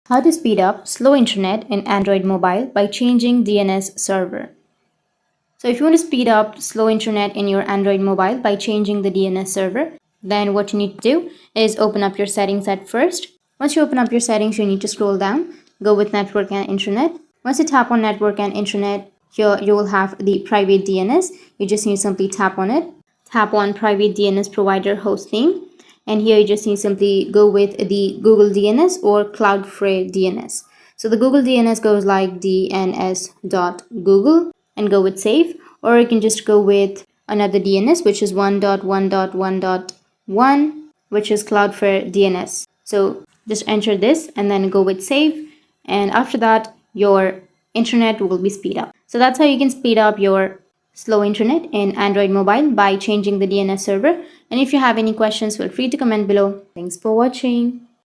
How to speed up slow internet in Android mobile by changing DNS server. So if you want to speed up slow internet in your Android mobile by changing the DNS server, then what you need to do is open up your settings at first. Once you open up your settings, you need to scroll down, go with network and internet. Once you tap on network and internet, here you will have the private DNS. You just need to simply tap on it. Tap on private DNS provider host name. And here you just need to simply go with the Google DNS or Cloudflare DNS. So the Google DNS goes like dns.google and go with save, or you can just go with another DNS which is 1.1.1.1, which is Cloudflare DNS. So just enter this and then go with save, and after that your internet will be speed up. So that's how you can speed up your slow internet in Android mobile by changing the DNS server. And if you have any questions, feel free to comment below. Thanks for watching.